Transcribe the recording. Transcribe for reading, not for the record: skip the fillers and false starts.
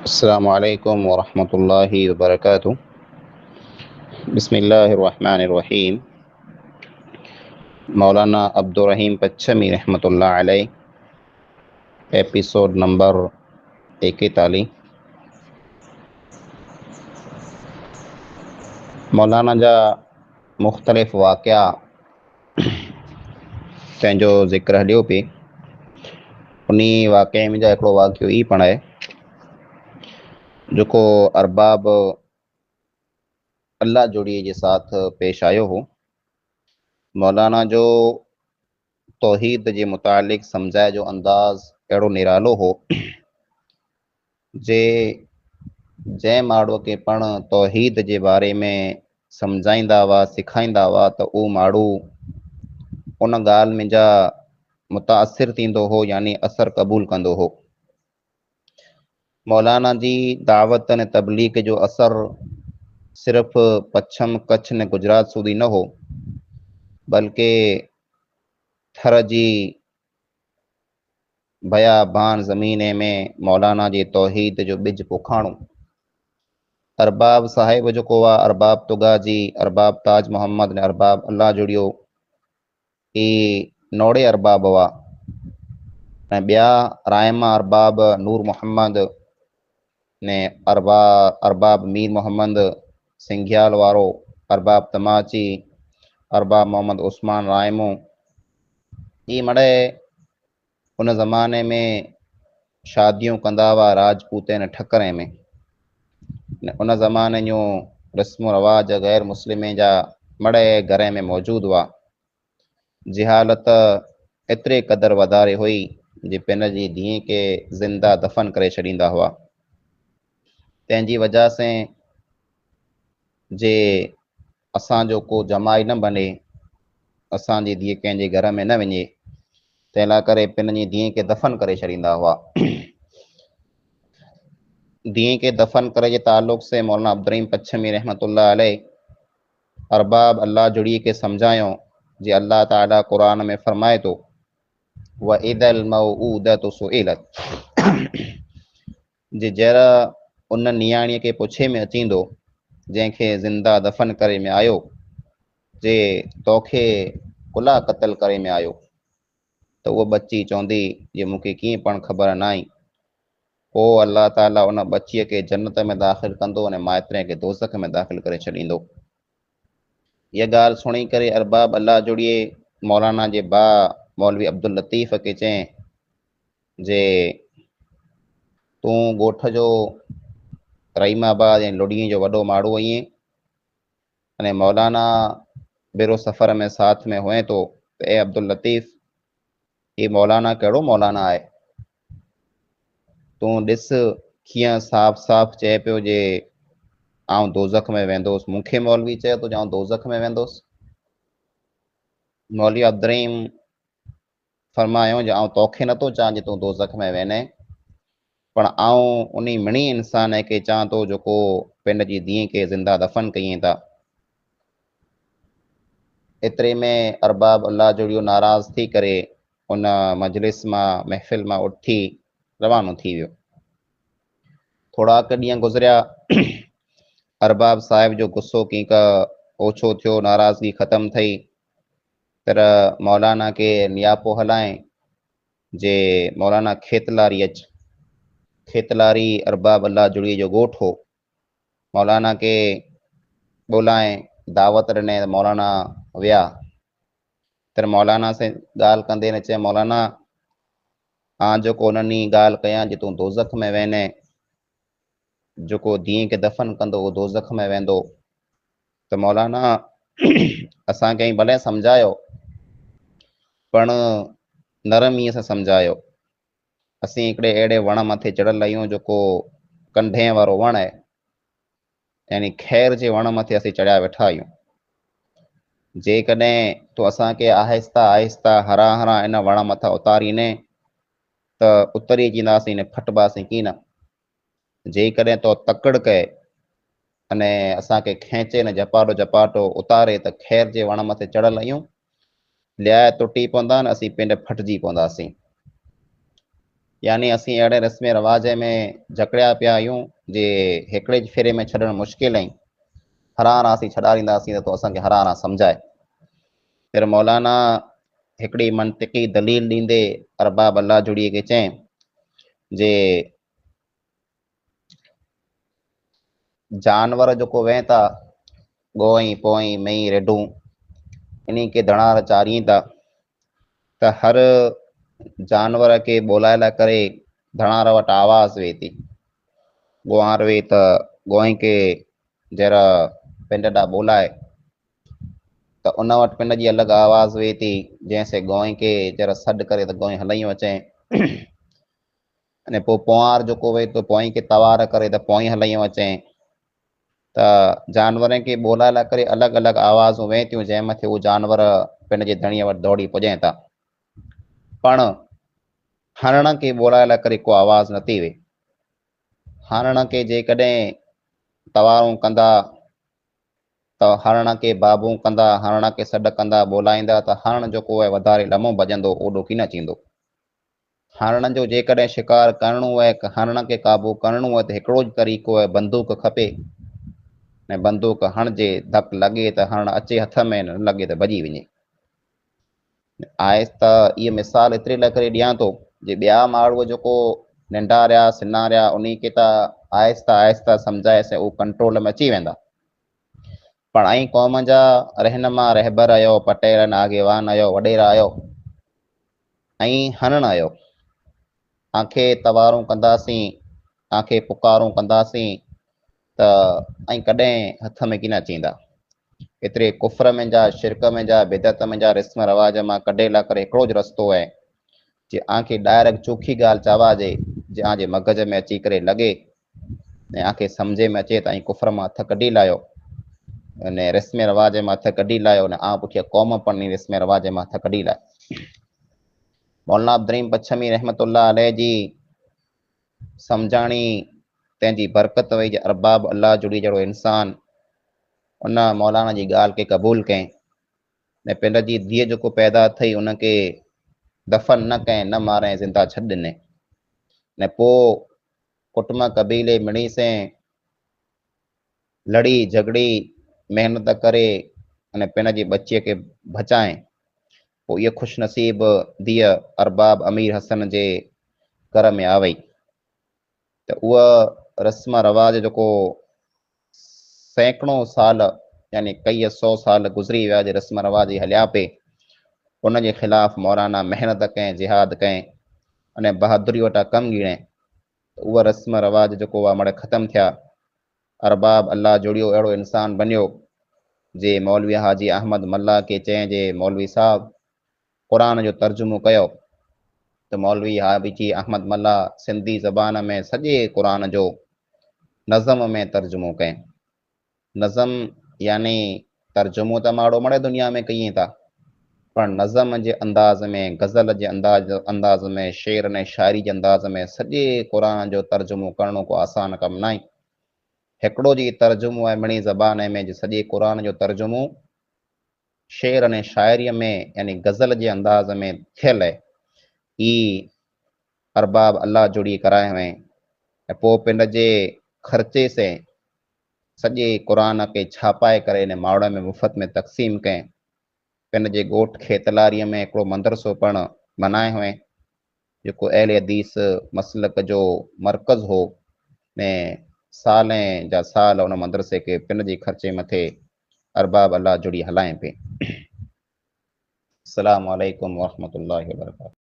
अस्सलामु अलैकुम वरहमतुल्लाहि वबरकातुह। बिस्मिल्लाहिर्रहमानिर्रहीम। मौलाना अब्दुर रहीम पच्छमी रहमतुल्लाह अलैह, एपिसोड नंबर 41। मौलाना जा मुख़्तलिफ़ वाक़िया तंहिंजो ज़िक्र हलियो पिए। उन वाक़े में जा हिकिड़ो वाक़ियो ई पण आहे जेको अरबाब अल्लाह जोड़ीअ जे साथ पेश आयो हो। मौलाना जो तौहीद जे मुतालिक़ सम्झाए जो अंदाज़ अहिड़ो निरालो हो जे जंहिं माण्हूअ खे पाण तौहीद जे बारे में सम्झाईंदा हुआ, सेखारींदा हुआ, त उहो माण्हू उन ॻाल्हि में जा मुतासिर थींदो हो, यानी असर क़बूल कंदो हो। मौलाना जी दावत ने तबलीग जो असर सिर्फ़ पच्छम कच्छ ने गुजरात सूधी न हो, बल्कि थर जी बयाबान ज़मीने में मौलाना जी तौहीद जो बिज पोखाणो। अरबाब साहिब जेको आहे, अरबाब तुगाजी, अरबाब ताज मोहम्मद ने अरबाब अल्लाह जुड़ियो, ई नोड़े अरबाब हुआ। ऐं ॿिया रायमा अरबाब नूर मोहम्मद ने अरबाब मीर मोहम्मद सिंघियाल वारो, अरबाब तमाची, अरबाब मोहम्मद उस्मान रायमो, ई मड़े उन ज़माने में शादियूं कंदा हुआ राजपूत न ठकरे में। उन ज़माने जूं रस्म रवाज गैर मुस्लिम जा मड़े घर में मौजूद हुआ। जिहालत एतिरे क़दर वधारे हुई जे पिन जी धीअ खे ज़िंदा दफ़न करे छॾींदा हुआ। तंहिंजी वजह से जे असांजो को जमाई न बने, असांजी धीअ कंहिंजे घर में न वञे, तंहिं लाइ करे पिन जी धीअ खे दफ़न करे छॾींदा हुआ। धीअ खे दफ़न करे जे ताल्लुक़ से मौलाना अब्दुर रहीम पच्छमी रहमतुल्लाह अलैह अरबाब अल्लाह जुड़ी के समझायो जे अल्लाह ताला कुरान में फरमाए तो व इदल मऊदतु सुइलत, जे जरा उन नियाणीअ खे पुछे में अचींदो जंहिंखे ज़िंदा दफ़न करे में आयो, जे तोखे कुला क़तल करे में आयो, त उहो बच्ची चवंदी जे मूंखे कीअं पण ख़बर न आई। पोइ अल्लाह ताला उन बच्चीअ खे जन्नत में दाख़िल कंदो अने माइटनि खे दोज़ख में दाख़िल करे छॾींदो। इहा ॻाल्हि सुणी करे अरबाब अल्लाह जुड़िए मौलाना जे भाउ मौलवी अब्दुल लतीफ़ खे चई जे तूं ॻोठ जो रहीमाबाद ऐं लुॾीअ जो वॾो माण्हू आहीं, अने मौलाना बेरो सफ़र में साथ में हुए तो त ए अब्दुल लतीफ़, ही मौलाना कहिड़ो मौलाना आहे? तूं ॾिस कीअं साफ़ साफ़ चए पियो जे आउं दोज़ख में वेंदुसि, मूंखे मौलवी चयो तो जे आउं दोज़ख में वेंदुसि। मौलवी अब्दुर रहीम फरमायो जे आउं तोखे नथो चवां जे तूं दोज़ख में वञे, पण आउं उन मिणी इंसान खे चवां थो जेको पिंड जी धीअ खे ज़िंदा दफ़न कईं था। एतिरे में अरबाब अल्लाह जोड़ियो नाराज़ थी करे उन मजलिस मां महफ़िल मां उथी रवानो थी वियो। थोड़ा ॾींहं गुज़रिया, अरबाब साहिब जो गुस्सो कीं का ओछो थियो, नाराज़गी ख़त्म थी, पर मौलाना के नियापो हलाएं जे मौलाना खेतलारी अच। खेतलारी अरबाब अल्लाह जुड़ी जो ॻोठ हो। मौलाना के ॿोलाएं दावत ॾिने, मौलाना विया। तर मौलाना से ॻाल्हि कंदे न चए, मौलाना आं जेको उन्हनि ॻाल्हि कयां जे तूं दोज़ख में वेंदे, जेको धीअ खे दफ़न कंदो उहो दोज़ख में वेंदो, त मौलाना असां कंहिं भले सम्झायो, पण नरमीअ सां सम्झायो। असीं हिकिड़े अहिड़े वण मथे चढ़ियल आहियूं जेको कंढे वारो वणु आहे, यानी ख़ैर जे वण मथे असीं चढ़िया वेठा आहियूं। जेकॾहिं तूं असांखे आहिस्ता आहिस्ता हरा हरा इन वण मथां उतारीने त उतरी वेंदासीं, ने फटबासीं कीन। जेकॾहिं तो तकड़ कए अने असांखे खेचे न झपाटो झपाटो उतारे त ख़ैर जे वण मथे चढ़ियल आहियूं, लिया टुटी पवंदा न असीं पिंड फटिजी पवंदासीं। यानी असीं अहिड़े रस्म रिवाज में जकड़िया पिया आहियूं जे हिकिड़े फेरे में छॾणु मुश्किल ऐं हराना असीं छॾारींदासीं त तो असांखे हराना सम्झाए। फिर मौलाना हिकिड़ी मंतिकी दलील ॾींदे अरबाब अल्लाह जुड़ीअ खे चएं जे जानवर जेको वेह था गोई पोई मई रेडूं इन्ही खे धणार चारीनि था त हर जानवर खे ॿोलाए करे धणार वटि आवाज़ वेहे थी। गुआर वेही त गोई खे जरा पिंड ॾांहुं ॿोलाए त उन वटि पिंड जी अलॻि आवाज़ वेहे थी जंहिंसे गोई खे जरा सॾु करे त गोई हलायूं अचे। अने पोइ पोआर जेको वेहे थो पोई खे तवार करे त पोई हलायूं अचे। त जानवरनि खे ॿोलाए करे अलॻि अलॻि आवाज़ूं वेहे थियूं जंहिं मथे उहे जानवर पिंड जे धणीअ वटि दौड़ी पुॼनि था। पण हरण खे ॿोलाए करे को आवाज़ नथी वेहे। हरण खे जेकॾहिं तवारूं कंदा त हरण खे बाबू कंदा हरण खे सॾु कंदा ॿोलाईंदा त हरण जेको आहे वधारे लमो भॼंदो ओॾो की न थींदो। हरण जो जेकॾहिं शिकार करिणो आहे हरण खे क़ाबू करिणो आहे त हिकिड़ो ई तरीक़ो आहे बंदूक खपे ऐं बंदूक हणिजे धक लॻे त हरण अचे हथ में न लॻे त भॼी वञे। आहिस्ता इहा मिसाल एतिरे लाइ करे ॾियां थो जे ॿिया माण्हू जेको नंढा रहिया सिना रहिया उन खे त आहिस्ता आहिस्ता सम्झाएसि उहे कंट्रोल में अची वेंदा। पण ऐं क़ौम जा रहनुमा रहबर आहियो पटेल आगेवान आहियो वॾेरा आहियो ऐं हणण आहियो आंखे तवारूं कंदासीं आंखे पुकारूं कंदासीं त ऐं कॾहिं हथ में की न अचींदा। एतिरे कुफर में जा शिरक में जा बिदत में जा रस्म रवाज मां कढे लाइ करे हिकिड़ो ज रस्तो आहे जे आंखे डायरेक्ट चोखी ॻाल्हि चवाजे जे आंजे मग़ज़ में अची करे लॻे ऐं आंखे सम्झे में अचे त ऐं कुफर मां हथ कढी लाहियो अने रस्म रवाज मां हथ कढी लाहियो न आ पुठियां क़ौम पण रस्म रवाज मां हथ कढी लाहे। मौलाना अब्दुर्रहीम पच्छमी रहमतुल्लाह अलैह जी सम्झाणी तंहिंजी बरकत वई जे अरबाब अल्लाह जुड़ी जहिड़ो इंसान उन मौलाना जी ॻाल्हि खे क़बूल कयईं ने पिंड जी धीअ जेको पैदा थई उनखे दफ़न न कयईं न मारे ज़िंदा छॾ ॾिनई ने पोइ कुटुंब कबीले मिड़ी से लड़ी झगड़ी महिनत करे अने पिण जी बचीअ खे बचाए पोइ इहा ख़ुशनसीब धीअ अरबाब अमीर हसन जे घर में आवई त उहा रस्म रवाज जेको सैकड़ों साल यानी कई 100 साल गुज़री विया जे रस्म रवाज हलिया पे उन जे ख़िलाफ़ मौलाना महिनत कयईं जिहाद कयईं अने बहादुरी वटां कमु गिणे उहा रस्म रवाज जेको आहे मड़े ख़तमु थिया। अरबाब अल्लाह जुड़ियो अहिड़ो इंसान बनियो जे मौलवी हाजी अहमद मल्ला खे चएं जे मौलवी साहब क़ुरान जो तर्जुमो कयो त मौलवी हाजी अहमद मल्ला सिंधी ज़बान में सॼे क़ुरान जो नज़म में तर्जुमो कयईं। नज़म यानी तर्जुमो त माड़ो मड़े दुनिया में कई था पर नज़म जे अंदाज़ में गज़ल जे अंदाज़ में शेर ने शाइरी जे अंदाज़ में सॼे क़ुरान जो तर्जुमो करणो को आसान कमु न आहे। हिकिड़ो जी तर्जुमो आहे मिणी ज़बान में जे सॼे क़ुरान जो तर्जुमो शेर अने शाइरीअ में यानी गज़ल जे अंदाज़ में थियल आहे। ई अरबाब अल्लाह जुड़ी कराए हुअईं ऐं पोइ पिंड जे ख़र्चे से सॼे क़ुरान खे छापाए करे इन माउड़ में मुफ़्त में तक़सीम कयईं। पिंड जे ॻोठ खेतलारीअ में हिकिड़ो मदरसो पिणु बनाए हुअईं जेको अहले हदीस मसलक जो मर्कज़ हो ने सालें जा साल उन मदरसे खे पिंड जे ख़र्चे मथे अरबाब अल्लाह जुड़ी हलाए पई। अस्सलामु अलैकुम वरहमतुल्लाहि वबरकातुहू।